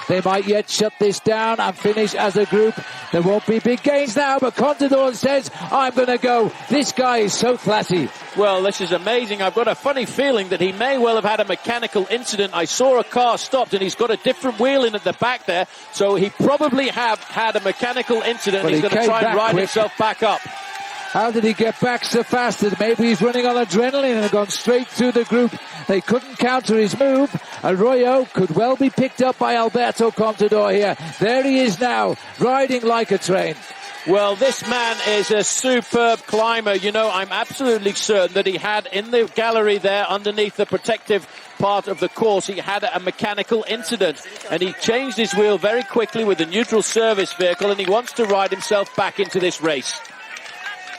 They might yet shut this down and finish as a group. There won't be big gains now, but Contador says, I'm going to go. This guy is so classy. Well, this is amazing. I've got a funny feeling that he may well have had a mechanical incident. I saw a car stopped and he's got a different wheel in at the back there. So he probably have had a mechanical incident. But he's going to try and ride himself back up. How did he get back so fast? Maybe he's running on adrenaline and gone straight through the group. They couldn't counter his move. Arroyo could well be picked up by Alberto Contador here. There he is now, riding like a train. Well, this man is a superb climber. You know, I'm absolutely certain that he had in the gallery there underneath the protective part of the course, he had a mechanical incident and he changed his wheel very quickly with a neutral service vehicle and he wants to ride himself back into this race.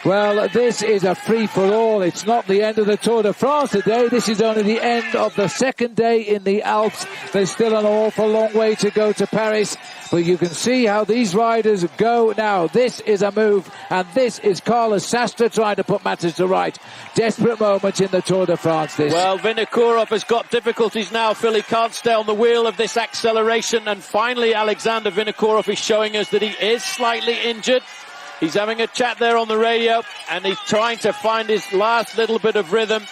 Well, this is a free-for-all. It's not the end of the Tour de France today. This is only the end of the second day in the Alps. There's still an awful long way to go to Paris. But you can see how these riders go now. This is a move. And this is Carlos Sastre trying to put matters to right. Desperate moment in the Tour de France, this. Well, Vinokourov has got difficulties now, Phil. He can't stay on the wheel of this acceleration. And finally, Alexander Vinokourov is showing us that he is slightly injured. He's having a chat there on the radio, and he's trying to find his last little bit of rhythm.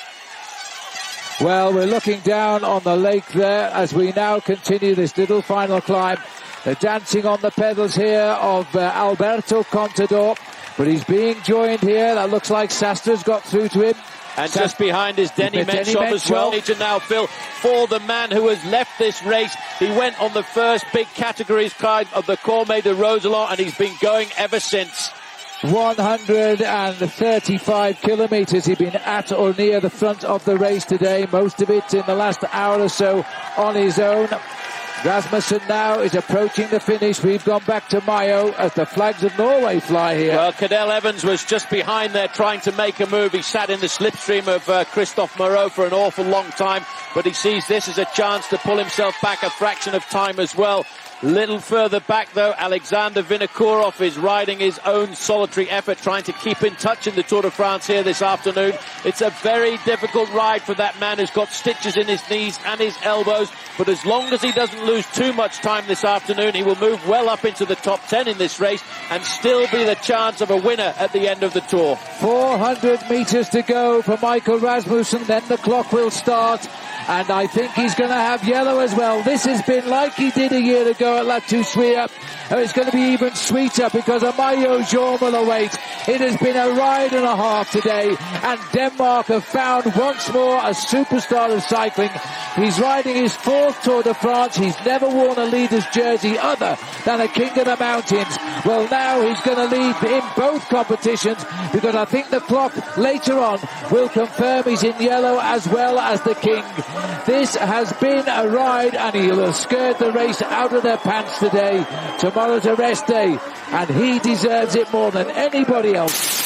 Well, we're looking down on the lake there as we now continue this little final climb. They're dancing on the pedals here of Alberto Contador, but he's being joined here. That looks like Sastre's got through to him. And just behind is Denny Menchov as well. To now, Phil, for the man who has left this race. He went on the first big categories kind of the Cormet de Roselon, and he's been going ever since. 135 kilometres he's been at or near the front of the race today. Most of it in the last hour or so on his own. Rasmussen now is approaching the finish. We've gone back to Mayo as the flags of Norway fly here. Well, Cadel Evans was just behind there trying to make a move. He sat in the slipstream of Christophe Moreau for an awful long time, but he sees this as a chance to pull himself back a fraction of time as well. Little further back, though, Alexander Vinokourov is riding his own solitary effort, trying to keep in touch in the Tour de France here this afternoon. It's a very difficult ride for that man who's got stitches in his knees and his elbows, but as long as he doesn't lose too much time this afternoon, he will move well up into the top 10 in this race and still be the chance of a winner at the end of the Tour. 400 metres to go for Michael Rasmussen, then the clock will start. And I think he's going to have yellow as well. This has been like he did a year ago at La Toussuire. It's going to be even sweeter because a maillot jaune will await. It has been a ride and a half today. And Denmark have found once more a superstar of cycling. He's riding his fourth Tour de France. He's never worn a leader's jersey other than a King of the Mountains. Well, now he's going to lead in both competitions because I think the clock later on will confirm he's in yellow as well as the King. This has been a ride and he'll have scared the race out of their pants today. Tomorrow's a rest day and he deserves it more than anybody else.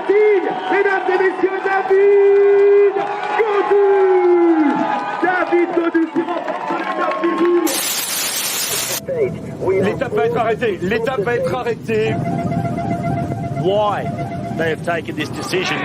Tignes, mesdames et messieurs, David Godu qui remporte l'étape du jour. L'étape va être arrêtée. L'étape va être arrêtée. Why they have taken this decision.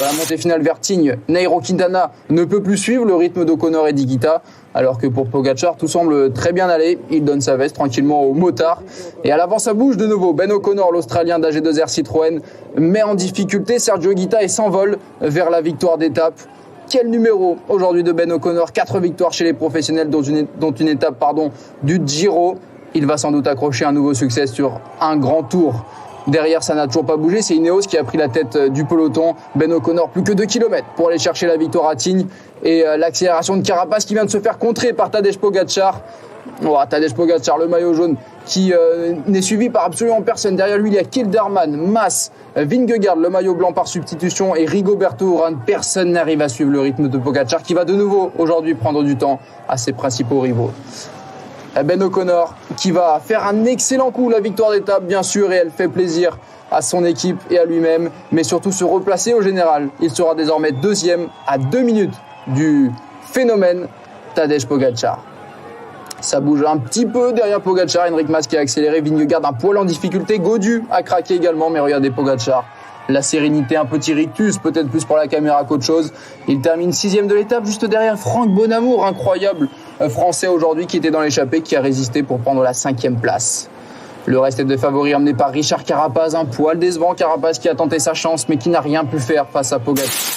Dans la montée finale vers Tignes, Nairo Quintana ne peut plus suivre le rythme d'O'Connor et d'Higuita, alors que pour Pogačar, tout semble très bien aller. Il donne sa veste tranquillement au motard. Et à l'avant, ça bouge de nouveau. Ben O'Connor, l'Australien d'AG2R Citroën, met en difficulté Sergio Higuita et s'envole vers la victoire d'étape. Quel numéro aujourd'hui de Ben O'Connor, 4 victoires chez les professionnels, dont une étape du Giro. Il va sans doute accrocher un nouveau succès sur un grand tour. Derrière, ça n'a toujours pas bougé. C'est Ineos qui a pris la tête du peloton. Ben O'Connor, plus que 2 km pour aller chercher la victoire à Tignes. Et l'accélération de Carapaz qui vient de se faire contrer par Tadej Pogačar. Tadej Pogačar, le maillot jaune, qui n'est suivi par absolument personne. Derrière lui, il y a Kilderman, Mas, Vingegaard, le maillot blanc par substitution, et Rigoberto Urán. Personne n'arrive à suivre le rythme de Pogačar, qui va de nouveau aujourd'hui prendre du temps à ses principaux rivaux. Ben O'Connor qui va faire un excellent coup, la victoire d'étape bien sûr, et elle fait plaisir à son équipe et à lui-même, mais surtout se replacer au général. Il sera désormais deuxième à 2 minutes du phénomène Tadej Pogačar. Ça bouge un petit peu derrière Pogačar, Enric Mas qui a accéléré, Vingegaard un poil en difficulté, Gaudu a craqué également, mais regardez Pogačar. La sérénité, un petit rictus, peut-être plus pour la caméra qu'autre chose. Il termine 6e de l'étape, juste derrière Franck Bonamour, incroyable Français aujourd'hui qui était dans l'échappée, qui a résisté pour prendre la 5e place. Le reste est de favoris emmené par Richard Carapaz, un poil décevant Carapaz qui a tenté sa chance mais qui n'a rien pu faire face à Pogačar.